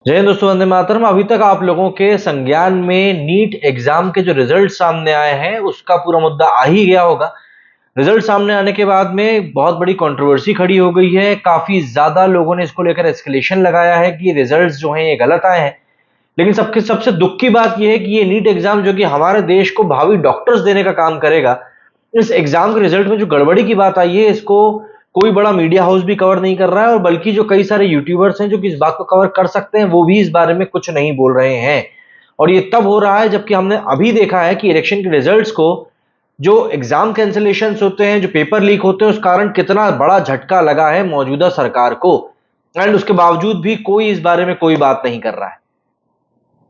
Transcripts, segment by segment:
जय हिंद दोस्तों, वंदे मातरम। अभी तक आप लोगों के संज्ञान में नीट एग्जाम के जो रिजल्ट सामने आए हैं उसका पूरा मुद्दा आ ही गया होगा। रिजल्ट सामने आने के बाद में बहुत बड़ी कंट्रोवर्सी खड़ी हो गई है। काफी ज्यादा लोगों ने इसको लेकर एस्केलेशन लगाया है कि रिजल्ट्स जो हैं ये गलत आए हैं। लेकिन सबके सबसे दुख की बात यह है कि ये नीट एग्जाम जो कि हमारे देश को भावी डॉक्टर्स देने का काम करेगा, इस एग्जाम के रिजल्ट में जो गड़बड़ी की बात आई है इसको कोई बड़ा मीडिया हाउस भी कवर नहीं कर रहा है, और बल्कि जो कई सारे यूट्यूबर्स हैं जो कि इस बात को कवर कर सकते हैं वो भी इस बारे में कुछ नहीं बोल रहे हैं। और ये तब हो रहा है जबकि हमने अभी देखा है कि इलेक्शन के रिजल्ट्स को, जो एग्जाम कैंसिलेशन होते हैं, जो पेपर लीक होते हैं, उस कारण कितना बड़ा झटका लगा है मौजूदा सरकार को। एंड उसके बावजूद भी कोई इस बारे में कोई बात नहीं कर रहा है।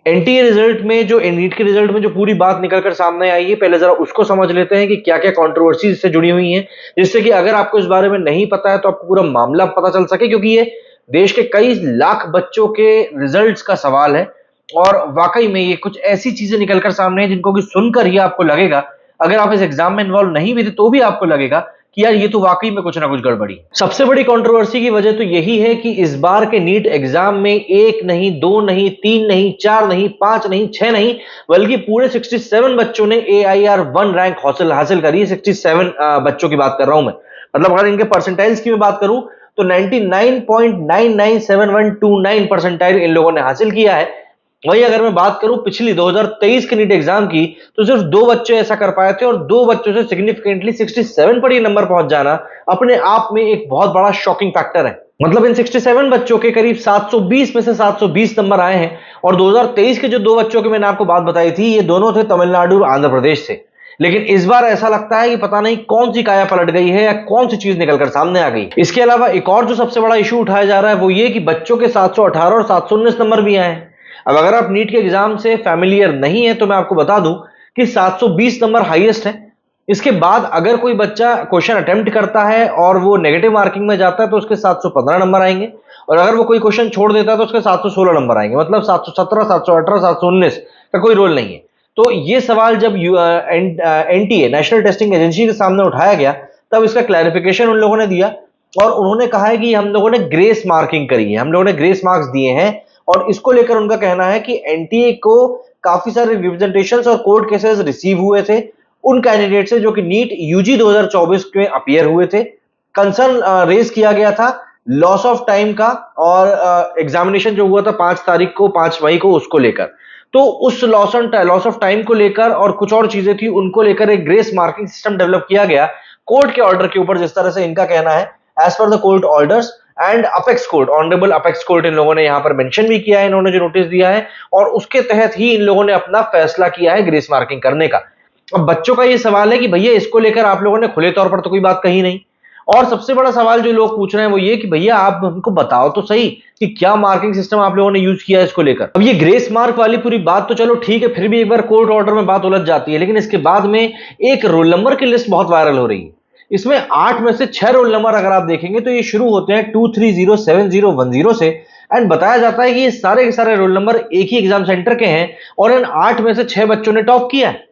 एनटीए रिजल्ट में, जो नीट के रिजल्ट में जो पूरी बात निकलकर सामने आई है, पहले जरा उसको समझ लेते हैं कि क्या क्या कंट्रोवर्सी इससे जुड़ी हुई हैं, जिससे कि अगर आपको इस बारे में नहीं पता है तो आपको पूरा मामला पता चल सके, क्योंकि ये देश के कई लाख बच्चों के रिजल्ट्स का सवाल है। और वाकई में ये कुछ ऐसी चीजें निकलकर सामने हैं जिनको कि सुनकर ही आपको लगेगा, अगर आप इस एग्जाम में इन्वॉल्व नहीं भी थे तो भी आपको लगेगा कि यार ये तो वाकई में कुछ ना कुछ गड़बड़ी है। सबसे बड़ी कंट्रोवर्सी की वजह तो यही है कि इस बार के नीट एग्जाम में एक नहीं, दो नहीं, तीन नहीं, चार नहीं, पांच नहीं, छह नहीं, बल्कि पूरे 67 बच्चों ने AIR 1 रैंक हासिल करी है। 67 बच्चों की बात कर रहा हूं मैं। मतलब अगर इनके परसेंटाइल्स की मैं बात करूं तो 99.997129 परसेंटाइल इन लोगों ने हासिल किया है। वही अगर मैं बात करूं पिछली 2023 के नीट एग्जाम की, तो सिर्फ दो बच्चे ऐसा कर पाए थे, और दो बच्चों से सिग्निफिकेंटली 67 पर ये नंबर पहुंच जाना अपने आप में एक बहुत बड़ा शॉकिंग फैक्टर है। मतलब इन 67 बच्चों के करीब 720 में से 720 नंबर आए हैं। और 2023 के जो दो बच्चों की मैंने आपको बात बताई थी, ये दोनों थे तमिलनाडु और आंध्र प्रदेश से। लेकिन इस बार ऐसा लगता है कि पता नहीं कौन सी काया पलट गई है या कौन सी चीज निकलकर सामने आ गई। इसके अलावा एक और जो सबसे बड़ा इशू उठाया जा रहा है वो ये कि बच्चों के 718 और 719 नंबर भी आए हैं। अब अगर आप नीट के एग्जाम से फैमिलियर नहीं है तो मैं आपको बता दूं कि 720 नंबर हाईएस्ट है। इसके बाद अगर कोई बच्चा क्वेश्चन अटेम्प्ट करता है और वो नेगेटिव मार्किंग में जाता है तो उसके 715 नंबर आएंगे, और अगर वो कोई क्वेश्चन छोड़ देता है तो उसके 716 नंबर आएंगे। मतलब 717, 718, 719 का कोई रोल नहीं है। तो ये सवाल जब एनटीए, नेशनल टेस्टिंग एजेंसी के सामने उठाया गया, तब इसका क्लैरिफिकेशन उन लोगों ने दिया, और उन्होंने कहा है कि हम लोगों ने ग्रेस मार्किंग करी है, हम लोगों ने ग्रेस मार्क्स दिए हैं। और इसको लेकर उनका कहना है कि एनटीए को काफी सारे रिप्रेजेंटेशंस और कोर्ट केसेस रिसीव हुए थे उन कैंडिडेट से जो कि नीट यूजी 2024 में अपीयर हुए थे। कंसर्न रेज किया गया था लॉस ऑफ टाइम का, और एग्जामिनेशन जो हुआ था 5 तारीख को, 5 मई को, उसको लेकर। तो उस लॉस ऑफ टाइम को लेकर और कुछ और चीजें थी, उनको लेकर एक ग्रेस मार्किंग सिस्टम डेवलप किया गया कोर्ट के ऑर्डर के ऊपर, जिस तरह से इनका कहना है as per the court orders and apex court, honourable apex court इन लोगों ने यहां पर मेंशन भी किया है, इन्होंने जो नोटिस दिया है, और उसके तहत ही इन लोगों ने अपना फैसला किया है ग्रेस मार्किंग करने का। अब बच्चों का ये सवाल है कि भैया इसको लेकर आप लोगों ने खुले तौर पर तो कोई बात कही नहीं। और सबसे बड़ा सवाल जो लोग पूछ रहे हैं वो ये कि भैया आप हमको बताओ तो सही कि क्या मार्किंग सिस्टम आप लोगों ने यूज किया है इसको लेकर। अब ये ग्रेस मार्क वाली पूरी बात तो चलो ठीक है, फिर भी एक बार कोर्ट ऑर्डर में बात उलझ जाती है, लेकिन इसके बाद में एक रोल नंबर की लिस्ट बहुत वायरल हो रही है। इसमें 8 में से 6 रोल नंबर अगर आप देखेंगे तो ये शुरू होते हैं 2307010 से, एंड बताया जाता है कि ये सारे के सारे रोल नंबर एक ही एग्जाम सेंटर के हैं, और इन 8 में से 6 बच्चों ने टॉप किया है।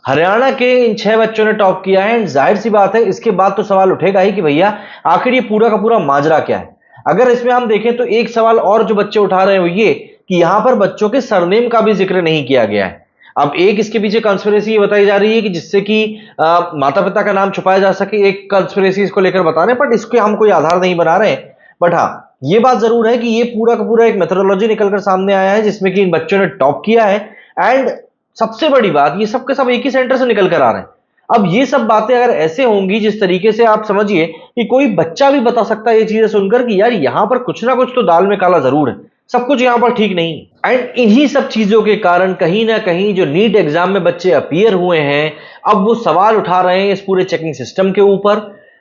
हरियाणा के इन 6 बच्चों ने टॉप किया है। एंड जाहिर सी बात है इसके बाद तो सवाल उठेगा ही कि भैया आखिर ये पूरा का पूरा माजरा क्या है। अगर इसमें हम देखें तो एक सवाल और जो बच्चे उठा रहे हैं वो ये कि यहां पर बच्चों के सरनेम का भी जिक्र नहीं किया गया है। अब एक इसके पीछे कंस्पिरेसी ये बताई जा रही है कि जिससे कि माता पिता का नाम छुपाया जा सके, एक कंस्पिरेसी इसको लेकर बता रहे हैं, बट इसके हम कोई आधार नहीं बना रहे हैं। बट हाँ, ये बात जरूर है कि ये पूरा का पूरा एक मेथोडोलॉजी निकलकर सामने आया है जिसमें कि इन बच्चों ने टॉप किया है। एंड सबसे बड़ी बात, ये सब के सब एक ही सेंटर से निकल कर आ रहे हैं। अब ये सब बातें अगर ऐसे होंगी जिस तरीके से, आप समझिए कि कोई बच्चा भी बता सकता है ये चीजें सुनकर कि यार यहां पर कुछ ना कुछ तो दाल में काला जरूर है, सब कुछ यहां पर ठीक नहीं है। एंड इन्हीं सब चीजों के कारण कहीं ना कहीं जो नीट एग्जाम में बच्चे अपीयर हुए हैं, अब वो सवाल उठा रहे हैं इस पूरे चेकिंग सिस्टम के ऊपर,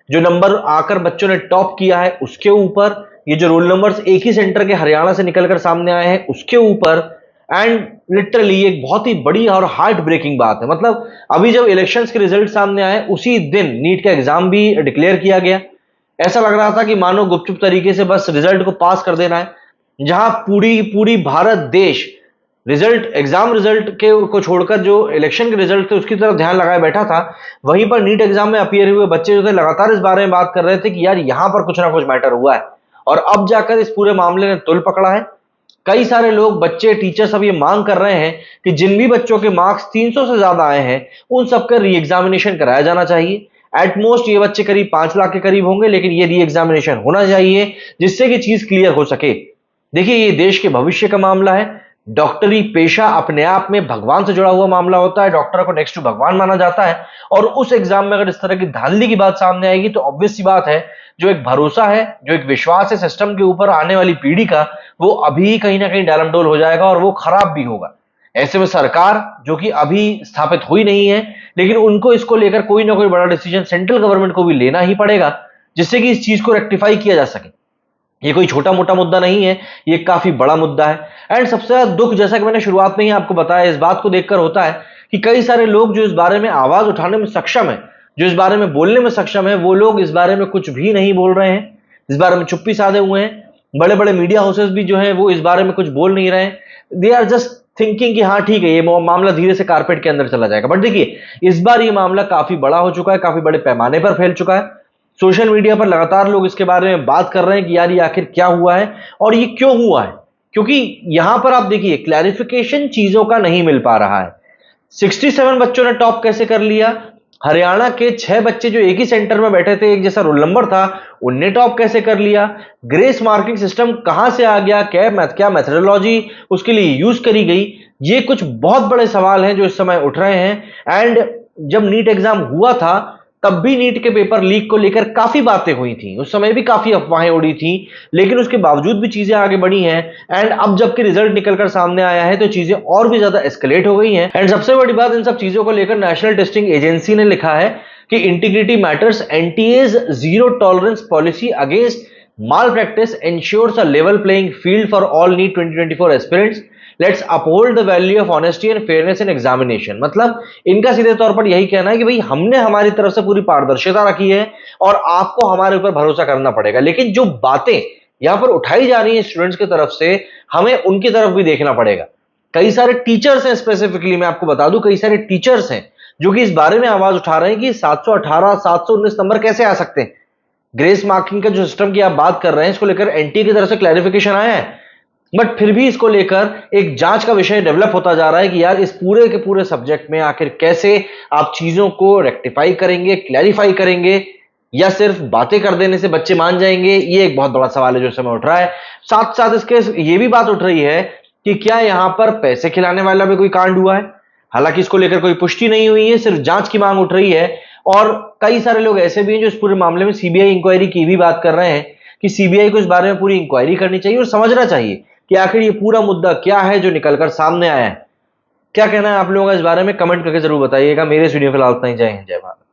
जो नंबर आकर बच्चों ने टॉप किया है उसके ऊपर, ये जो रोल नंबर्स एक ही सेंटर के हरियाणा से निकलकर सामने आए हैं उसके ऊपर। एंड लिटरली एक बहुत ही बड़ी और हार्ट ब्रेकिंग बात है। मतलब अभी जब इलेक्शंस के रिजल्ट सामने आए उसी दिन नीट का एग्जाम भी डिक्लेयर किया गया। ऐसा लग रहा था कि मानो गुपचुप तरीके से बस रिजल्ट को पास कर देना है। जहां पूरी पूरी भारत देश रिजल्ट, एग्जाम रिजल्ट के को छोड़कर जो इलेक्शन के रिजल्ट थे उसकी तरफ ध्यान लगाए बैठा था, वहीं पर नीट एग्जाम में अपीयर हुए बच्चे जो थे लगातार इस बारे में बात कर रहे थे कि यार यहां पर कुछ ना कुछ मैटर हुआ है। और अब जाकर इस पूरे मामले ने तुल पकड़ा है। कई सारे लोग, बच्चे, टीचर्स अब ये मांग कर रहे हैं कि जिन भी बच्चों के मार्क्स 300 से ज्यादा आए हैं उन सबका री एग्जामिनेशन कराया जाना चाहिए। एटमोस्ट ये बच्चे करीब 5 लाख के करीब होंगे, लेकिन ये री एग्जामिनेशन होना चाहिए जिससे कि चीज क्लियर हो सके। देखिए, ये देश के भविष्य का मामला है। डॉक्टरी पेशा अपने आप में भगवान से जुड़ा हुआ मामला होता है। डॉक्टर को नेक्स्ट टू भगवान माना जाता है, और उस एग्जाम में अगर इस तरह की धांधली की बात सामने आएगी तो ऑब्वियस सी बात है, जो एक भरोसा है, जो एक विश्वास है सिस्टम के ऊपर आने वाली पीढ़ी का, वो अभी कहीं ना कहीं डालमडोल हो जाएगा और वो खराब भी होगा। ऐसे में सरकार, जो कि अभी स्थापित हुई नहीं है, लेकिन उनको इसको लेकर कोई ना कोई बड़ा डिसीजन सेंट्रल गवर्नमेंट को भी लेना ही पड़ेगा, जिससे कि इस चीज को रेक्टिफाई किया जा सके। ये कोई छोटा मोटा मुद्दा नहीं है, ये काफी बड़ा मुद्दा है। एंड सबसे ज्यादा दुख, जैसा कि मैंने शुरुआत में ही आपको बताया, इस बात को देखकर होता है कि कई सारे लोग जो इस बारे में आवाज उठाने में सक्षम है, जो इस बारे में बोलने में सक्षम है, वो लोग इस बारे में कुछ भी नहीं बोल रहे हैं, इस बारे में चुप्पी साधे हुए हैं। बड़े बड़े मीडिया हाउसेस भी जो है वो इस बारे में कुछ बोल नहीं रहे हैं। दे आर जस्ट थिंकिंग कि हाँ ठीक है, ये मामला धीरे से कारपेट के अंदर चला जाएगा। बट देखिए, इस बार ये मामला काफी बड़ा हो चुका है, काफी बड़े पैमाने पर फैल चुका है। सोशल मीडिया पर लगातार लोग इसके बारे में बात कर रहे हैं कि यार ये आखिर क्या हुआ है और ये क्यों हुआ है, क्योंकि यहां पर आप देखिए क्लैरिफिकेशन चीजों का नहीं मिल पा रहा है। 67 बच्चों ने टॉप कैसे कर लिया? हरियाणा के 6 बच्चे जो एक ही सेंटर में बैठे थे, एक जैसा रोल नंबर था, उनने टॉप कैसे कर लिया? ग्रेस मार्किंग सिस्टम कहां से आ गया? क्या मेथोडोलॉजी उसके लिए यूज करी गई? ये कुछ बहुत बड़े सवाल हैं जो इस समय उठ रहे हैं। एंड जब नीट एग्जाम हुआ था तब भी नीट के पेपर लीक को लेकर काफी बातें हुई थी, उस समय भी काफी अफवाहें उड़ी थी, लेकिन उसके बावजूद भी चीजें आगे बढ़ी हैं। एंड अब जबकि रिजल्ट निकलकर सामने आया है तो चीजें और भी ज्यादा एस्केलेट हो गई हैं। एंड सबसे बड़ी बात, इन सब चीजों को लेकर नेशनल टेस्टिंग एजेंसी ने लिखा है कि integrity matters, NTA's zero tolerance policy against malpractice ensures a level playing field for all NEET 2024 aspirants, let's uphold the value of honesty and fairness in examination. मतलब इनका सीधे तौर पर यही कहना है कि भाई हमने हमारी तरफ से पूरी पारदर्शिता रखी है और आपको हमारे ऊपर भरोसा करना पड़ेगा, लेकिन जो बातें यहां पर उठाई जा रही हैं स्टूडेंट्स की तरफ से, हमें उनकी तरफ भी देखना पड़ेगा। कई सारे टीचर्स हैं, स्पेसिफिकली मैं आपको बता दूं, कई सारे टीचर्स हैं जो कि इस बारे में आवाज उठा रहे हैं कि 718 719 नंबर कैसे आ सकते हैं। ग्रेस मार्किंग का जो सिस्टम की आप बात कर रहे हैं, इसको लेकर एनटी की तरफ से क्लैरिफिकेशन आया है, बट फिर भी इसको लेकर एक जांच का विषय डेवलप होता जा रहा है कि यार इस पूरे के पूरे सब्जेक्ट में आखिर कैसे आप चीजों को रेक्टिफाई करेंगे, क्लैरिफाई करेंगे, या सिर्फ बातें कर देने से बच्चे मान जाएंगे। ये एक बहुत बड़ा सवाल है जो इस समय उठ रहा है। साथ साथ इसके ये भी बात उठ रही है कि क्या यहां पर पैसे खिलाने वाला भी कोई कांड हुआ है? हालांकि इसको लेकर कोई पुष्टि नहीं हुई है, सिर्फ जांच की मांग उठ रही है। और कई सारे लोग ऐसे भी हैं जो इस पूरे मामले में सीबीआई इंक्वायरी की भी बात कर रहे हैं कि सीबीआई को इस बारे में पूरी इंक्वायरी करनी चाहिए और समझना चाहिए कि आखिर ये पूरा मुद्दा क्या है जो निकलकर सामने आया है। क्या कहना है आप लोगों का इस बारे में? कमेंट करके जरूर बताइएगा। मेरे इस वीडियो फिलहाल इतना ही। जय हिंद, जय भारत।